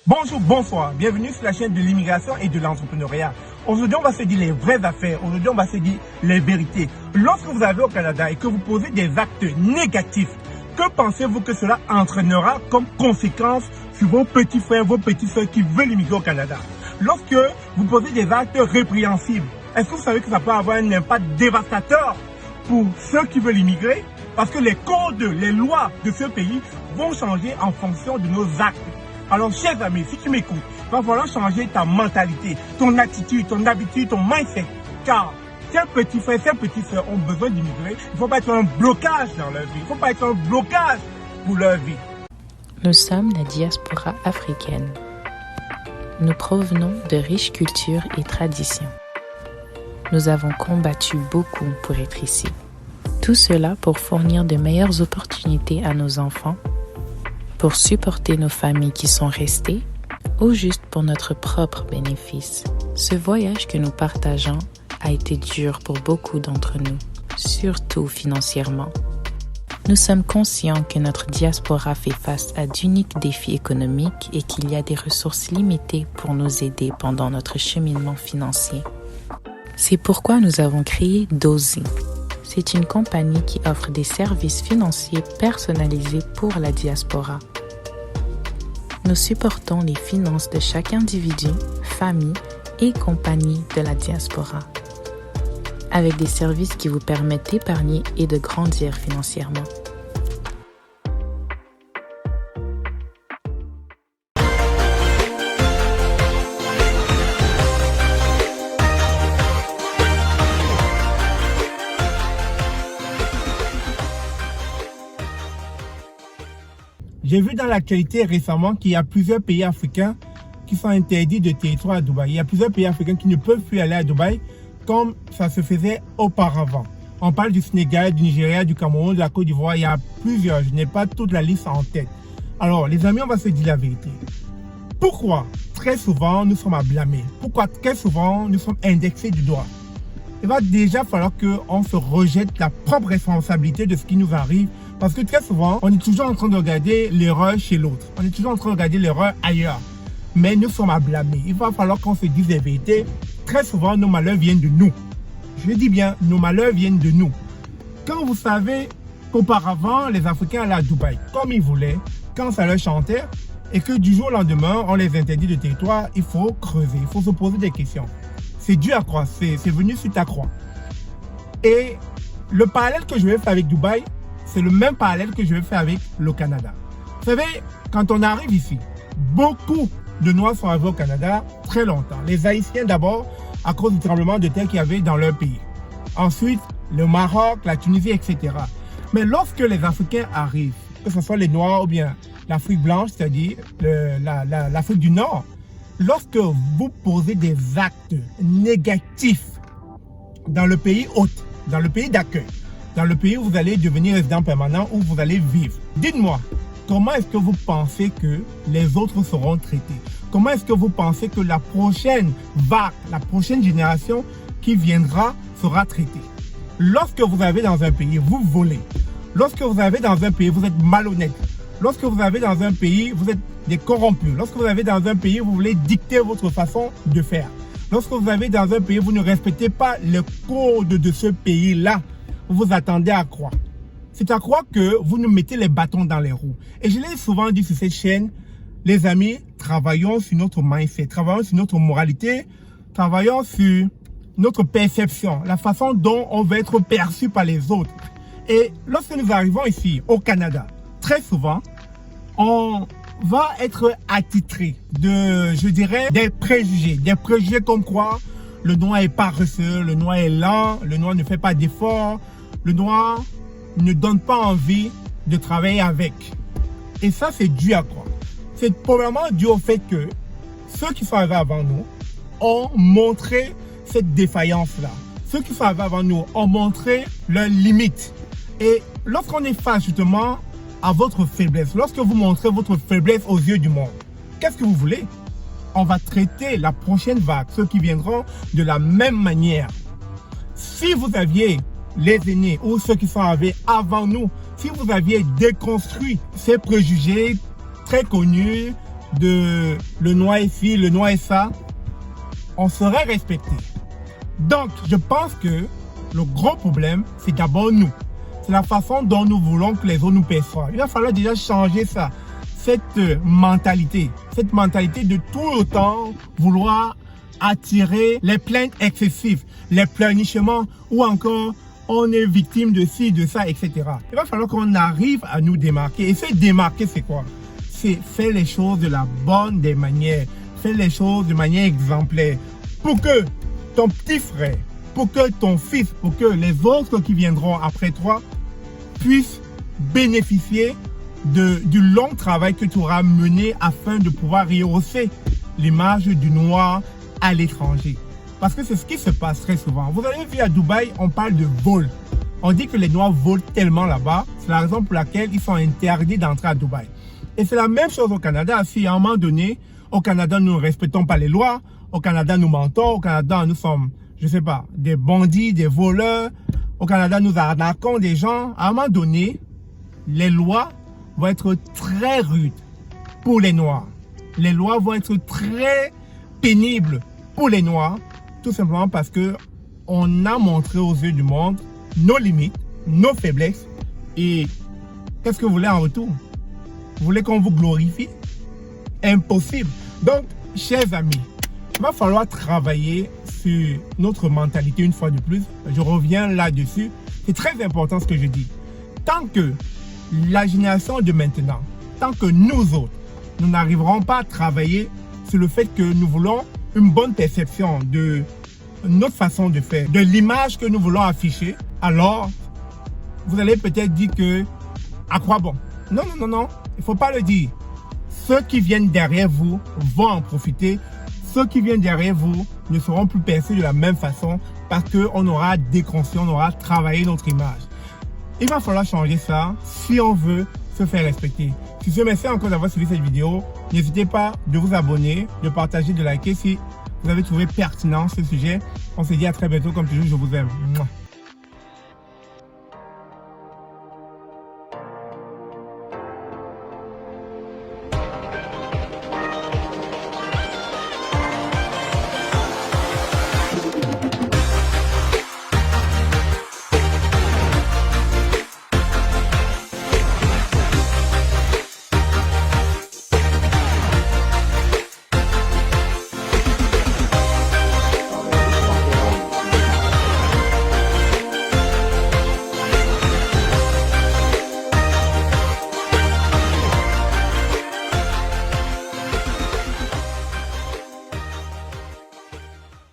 Bonjour, bonsoir, bienvenue sur la chaîne de l'immigration et de l'entrepreneuriat. Aujourd'hui, on va se dire les vraies affaires, aujourd'hui, on va se dire les vérités. Lorsque vous arrivez au Canada et que vous posez des actes négatifs, que pensez-vous que cela entraînera comme conséquence sur vos petits frères, vos petites soeurs qui veulent immigrer au Canada? Lorsque vous posez des actes répréhensibles, est-ce que vous savez que ça peut avoir un impact dévastateur pour ceux qui veulent immigrer? Parce que les codes, les lois de ce pays vont changer en fonction de nos actes. Alors, chers amis, si tu m'écoutes, il va falloir changer ta mentalité, ton attitude, ton habitude, ton mindset. Car ces petits frères, ces petites sœurs ont besoin d'immigrer. Il ne faut pas être un blocage dans leur vie. Il ne faut pas être un blocage pour leur vie. Nous sommes la diaspora africaine. Nous provenons de riches cultures et traditions. Nous avons combattu beaucoup pour être ici. Tout cela pour fournir de meilleures opportunités à nos enfants, pour supporter nos familles qui sont restées, ou juste pour notre propre bénéfice. Ce voyage que nous partageons a été dur pour beaucoup d'entre nous, surtout financièrement. Nous sommes conscients que notre diaspora fait face à d'uniques défis économiques et qu'il y a des ressources limitées pour nous aider pendant notre cheminement financier. C'est pourquoi nous avons créé Dozy. C'est une compagnie qui offre des services financiers personnalisés pour la diaspora. Nous supportons les finances de chaque individu, famille et compagnie de la diaspora, avec des services qui vous permettent d'épargner et de grandir financièrement. J'ai vu dans l'actualité récemment qu'il y a plusieurs pays africains qui sont interdits de territoire à Dubaï. Il y a plusieurs pays africains qui ne peuvent plus aller à Dubaï comme ça se faisait auparavant. On parle du Sénégal, du Nigeria, du Cameroun, de la Côte d'Ivoire. Il y a plusieurs. Je n'ai pas toute la liste en tête. Alors, les amis, on va se dire la vérité. Pourquoi très souvent nous sommes à blâmer? Pourquoi très souvent nous sommes indexés du doigt? Il va déjà falloir qu'on se rejette la propre responsabilité de ce qui nous arrive. Parce que très souvent, on est toujours en train de regarder l'erreur chez l'autre. On est toujours en train de regarder l'erreur ailleurs. Mais nous sommes à blâmer. Il va falloir qu'on se dise la vérité. Très souvent, nos malheurs viennent de nous. Je dis bien, nos malheurs viennent de nous. Quand vous savez qu'auparavant, les Africains allaient à Dubaï comme ils voulaient, quand ça leur chantait, et que du jour au lendemain, on les interdit de territoire, il faut creuser, il faut se poser des questions. C'est dur à croire, c'est venu sur ta croix. Et le parallèle que je vais faire avec Dubaï, c'est le même parallèle que je vais faire avec le Canada. Vous savez, quand on arrive ici, beaucoup de Noirs sont arrivés au Canada très longtemps. Les Haïtiens d'abord, à cause du tremblement de terre qu'il y avait dans leur pays. Ensuite, le Maroc, la Tunisie, etc. Mais lorsque les Africains arrivent, que ce soit les Noirs ou bien l'Afrique blanche, c'est-à-dire l'Afrique du Nord, lorsque vous posez des actes négatifs dans le pays hôte, dans le pays d'accueil, dans le pays où vous allez devenir résident permanent, où vous allez vivre, dites-moi, comment est-ce que vous pensez que les autres seront traités? Comment est-ce que vous pensez que la prochaine vague, la prochaine génération qui viendra sera traitée? Lorsque vous avez dans un pays, vous volez. Lorsque vous avez dans un pays, vous êtes malhonnête. Lorsque vous avez dans un pays, vous êtes des corrompus. Lorsque vous avez dans un pays, vous voulez dicter votre façon de faire. Lorsque vous avez dans un pays, vous ne respectez pas le code de ce pays-là. Vous vous attendez à quoi? C'est à croire que vous nous mettez les bâtons dans les roues. Et je l'ai souvent dit sur cette chaîne, les amis, travaillons sur notre mindset, travaillons sur notre moralité, travaillons sur notre perception, la façon dont on va être perçu par les autres. Et lorsque nous arrivons ici, au Canada, très souvent, on va être attitré de, je dirais, des préjugés comme quoi le noir est paresseux, le noir est lent, le noir ne fait pas d'efforts, le noir ne donne pas envie de travailler avec. Et ça, c'est dû à quoi? C'est probablement dû au fait que ceux qui sont arrivés avant nous ont montré cette défaillance-là. Ceux qui sont arrivés avant nous ont montré leurs limites. Et lorsqu'on est face justement à votre faiblesse, lorsque vous montrez votre faiblesse aux yeux du monde, qu'est-ce que vous voulez? On va traiter la prochaine vague, ceux qui viendront, de la même manière. Si vous aviez les aînés ou ceux qui sont arrivés avant nous, si vous aviez déconstruit ces préjugés très connus de le noir est ci, le noir est ça, on serait respecté. Donc, je pense que le gros problème, c'est d'abord nous. C'est la façon dont nous voulons que les autres nous perçoivent. Il va falloir déjà changer ça. Cette mentalité de tout le temps vouloir attirer les plaintes excessives, les pleurnichements ou encore on est victime de ci, de ça, etc. Il va falloir qu'on arrive à nous démarquer. Et se démarquer, c'est quoi? C'est faire les choses de la bonne des manières, faire les choses de manière exemplaire pour que ton petit frère, pour que ton fils, pour que les autres qui viendront après toi puissent bénéficier du long travail que tu auras mené afin de pouvoir rehausser l'image du noir à l'étranger. Parce que c'est ce qui se passe très souvent. Vous avez vu à Dubaï, on parle de vol. On dit que les noirs volent tellement là-bas. C'est la raison pour laquelle ils sont interdits d'entrer à Dubaï. Et c'est la même chose au Canada. Si à un moment donné, au Canada, nous ne respectons pas les lois, au Canada, nous mentons, au Canada, nous sommes, je sais pas, des bandits, des voleurs, au Canada, nous arnaquons des gens. À un moment donné, les lois vont être très rudes pour les Noirs. Les lois vont être très pénibles pour les Noirs, tout simplement parce que on a montré aux yeux du monde nos limites, nos faiblesses. Et qu'est-ce que vous voulez en retour? Vous voulez qu'on vous glorifie? Impossible. Donc, chers amis, il va falloir travailler sur notre mentalité une fois de plus. Je reviens là-dessus. C'est très important ce que je dis. Tant que la génération de maintenant, tant que nous autres, nous n'arriverons pas à travailler sur le fait que nous voulons une bonne perception de notre façon de faire, de l'image que nous voulons afficher, alors vous allez peut-être dire que à quoi bon? Non, non, non, non, il ne faut pas le dire. Ceux qui viennent derrière vous vont en profiter. Ceux qui viennent derrière vous ne seront plus perçus de la même façon parce qu'on aura déconstruit, on aura travaillé notre image. Il va falloir changer ça si on veut se faire respecter. Si ce, merci encore d'avoir suivi cette vidéo. N'hésitez pas de vous abonner, de partager, de liker si vous avez trouvé pertinent ce sujet. On se dit à très bientôt. Comme toujours, je vous aime.